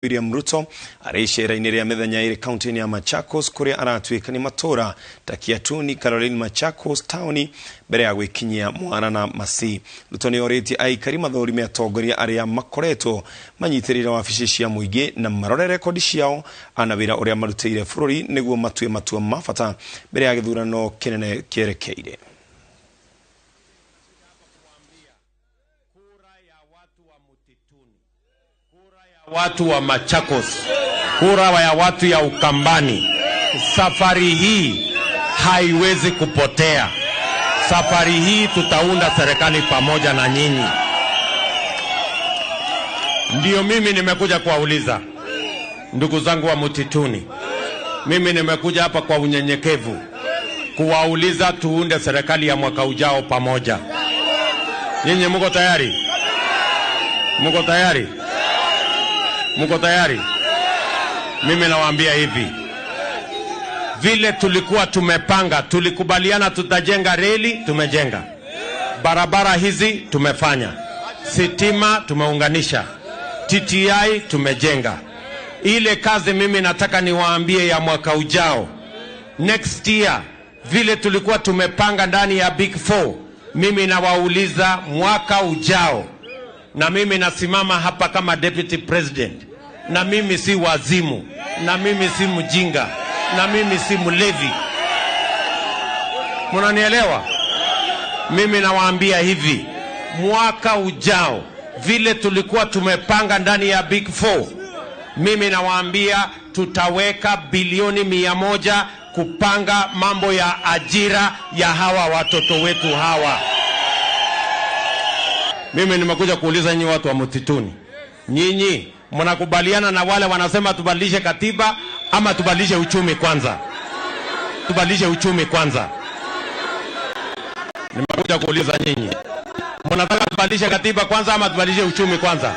William Ruto arishera-inĩ rĩa mĩthenya ĩrĩ kaunti-inĩ ya Machakos kuria aratuĩka nĩ matura Takiatuni, Caroline, Machakos tauni mbere ya gwĩkinyia Mwara na Masi. Ruto nĩ orĩtie aikari mathũrime atongoria arĩa makoretwo manyitĩrĩire wabici cia mũingĩ na marore rekodi ciao ana wĩra ũrĩa marutĩire bũrũri nĩguo matue matua mabata mbere ya gĩthurano kĩnene kĩerekeire. Watu wa Machakos, kura ya watu ya Ukambani, safari hii haiwezi kupotea. Safari hii tutaunda serikali pamoja na nyinyi. Ndio mimi nimekuja kuwauliza ndugu zangu wa Mutituni, mimi nimekuja hapa kwa unyenyekevu kuwauliza tuunde serikali ya mwaka ujao pamoja. Nyinyi mko tayari? Mko tayari? Mko tayari? Mimi nawaambia hivi, vile tulikuwa tumepanga, tulikubaliana tutajenga reli, tumejenga. Barabara hizi tumefanya. Sitima tumeunganisha. TTI tumejenga. Ile kazi mimi nataka niwaambie ya mwaka ujao, next year, vile tulikuwa tumepanga ndani ya Big Four, mimi nawauliza mwaka ujao, na mimi nasimama hapa kama deputy president, na mimi si wazimu, na mimi si mjinga, na mimi si mlevi. Mnanielewa? Mimi nawaambia hivi, mwaka ujao vile tulikuwa tumepanga ndani ya Big Four, mimi nawaambia tutaweka bilioni 100 kupanga mambo ya ajira ya hawa watoto wetu hawa. Mimi nimekuja kuuliza nyinyi watu wa Mutituni, nyinyi mnakubaliana na wale wanasema tubadilishe katiba ama tubadilishe uchumi kwanza? Tubadilishe uchumi kwanza. Nimekuja kuuliza nyinyi, mnataka tubadilishe katiba kwanza ama tubadilishe uchumi kwanza?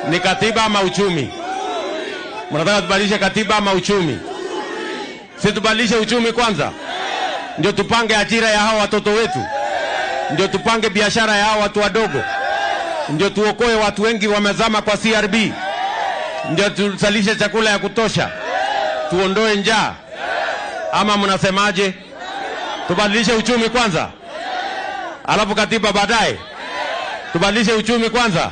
Ni katiba ama uchumi? Mnataka tubadilishe katiba ama uchumi? Si tubadilishe uchumi kwanza, ndio tupange ajira ya hao watoto wetu, ndio tupange biashara ya hao watu wadogo, ndio tuokoe watu wengi wamezama kwa CRB, ndio tusalishe chakula ya kutosha, tuondoe njaa. Ama mnasemaje? Tubadilishe uchumi kwanza, alafu katiba baadaye? Tubadilishe uchumi kwanza?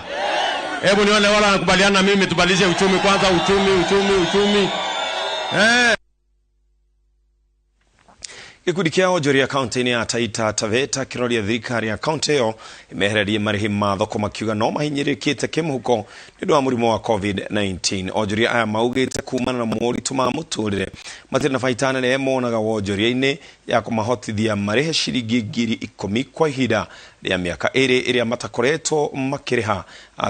Hebu nione wala wanakubaliana na mimi tubadilishe uchumi kwanza. Uchumi. Gikundi kia onjoria kaunti-inĩ ya Taita Taveta kiroria thirikari ya kaunti ĩyo imehererie marĩhi ma thoko makiuga no mahinyĩrĩkĩte kĩmũhuko nĩ ũndũ wa mũrimũ wa COVID-19. Onjoria aya maugĩte kumana na moritũ ma mũtũrĩre matirĩ na baita nene monaga wonjoria-inĩ ya kũmahotithia marĩhe ciringi 10,000 kwa ihinda rĩa mĩaka 2 ĩrĩa matakoretwo makĩrĩha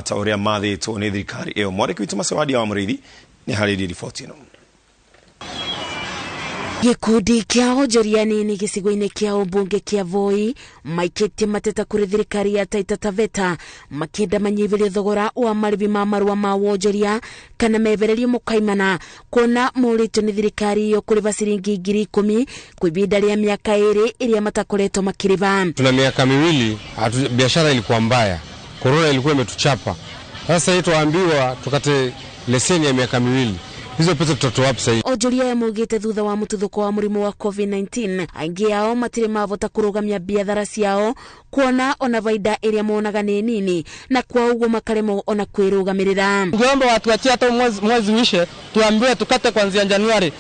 ta ũrĩa mathĩtwo nĩ thirikari ĩyo. Mwandĩki witũ Macewadia wa Mũrĩithi nĩ harĩirie riboti ĩno. Gikundi kia onjoria nini gĩcigo-inĩ kia ũmbunge kia Voi maikĩtie mateta kũrĩ thirikari ya Taita Taveta makĩenda manyihĩrio thogora wa marĩhi ma marũa ma wonjoria kana mehererio mũkaimana, kuona moritũ nĩ thirikari ĩyo kũrĩha ciringi 10,000 kwa ihinda rĩa mĩaka 2 ĩrĩa matakoretwo makĩrĩha. Tuna miaka miwili biashara ilikuwa mbaya, corona ilikuwa imetuchapa. Sasa hii tuambiwa tukate leseni ya miaka miwili. Hizo pesa tutatoa wapi sasa? Onjoria maugĩte thutha wa mũtuthũko wa mũrimũ wa COVID-19 aingĩ ao matirĩ mavota kũrũgamia biathara ciao, kuona ona baida ĩrĩa monaga nĩ nini, na kwa ũguo makaremwo ona kwĩrũgamĩrĩra. Tungeomba watuachie hata mwezi wishe, tuambiwe tukate kuanzia Januari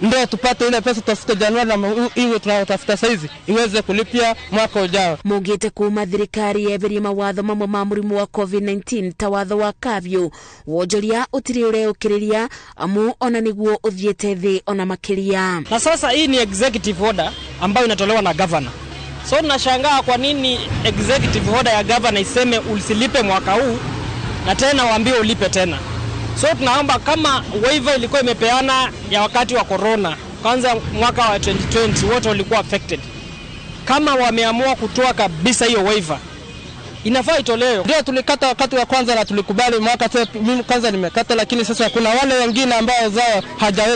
ndio tupate ile pesa tutafute Januari na iwe tunatafuta saizi iweze kulipia mwaka ujao. Mugite kuma thirikari yeherie mawatho mamwe ma mũrimũ wa COVID-19 ta watho wa kavyo, wonjoria ũtirĩ ũreũkĩrĩria amu ona nĩguo ũthiĩte thĩ ona makĩria. Na sasa hii ni executive order ambayo inatolewa na governor. So tunashangaa kwa nini executive order ya governor iseme usilipe mwaka huu na tena waambie ulipe tena. So tunaomba kama waiver ilikuwa imepeana ya wakati wa corona, kwanza mwaka wa 2020 wote walikuwa affected. Kama wameamua kutoa kabisa hiyo waiver, inafaa itolewe. Ndio tulikata wakati wa kwanza na tulikubali mwaka mimi kwanza nimekata, lakini sasa kuna wale wengine ambao zao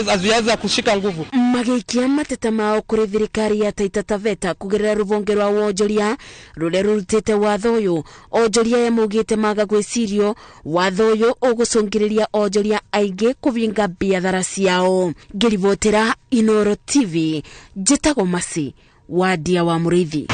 haziweza kushika nguvu. Magikia mateta mao kuri thirikari ya Taita Taveta kugerera ruvonge rwa wonjoria rure rurutite watho uyu. Onjoria ya mugite maga gwicirio watho uyu ugusungiriria onjoria aige kuvinga biathara ciao. Ngirivotera Inoro TV, Jetago Masi, Wadia wa Murithi.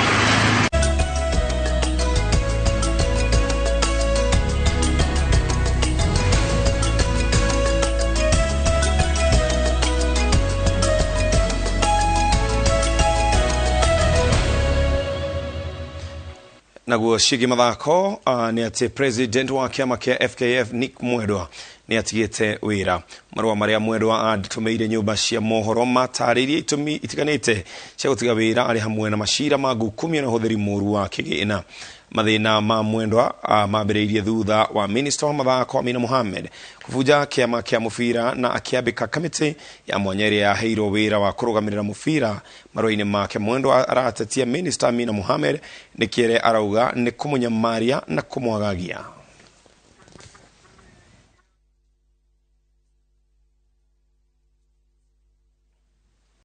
Naguo shigi mathako ni ati president wa kiama kia FKF Nick Mwendwa ni atigite wira. Marua maria Mwendwa atumeire nyumba cia mohoro mataririe itumi itiganite cia gutiga wira ari hamwe na mashira magu 10 na huthiri muru wa kigina. Mathina ma Mwendwa mambiriirie thutha wa minister wa mathako Amina Mohamed kuvuja kiama kia mufira na akiambika kamiti ya mwanyeri ya heiro wira wa kurugamirira mufira. Marua-ini make Mwendwa aratetia minister Amina Mohamed nikiere arauga ni kumunyamaria na kumwagagia.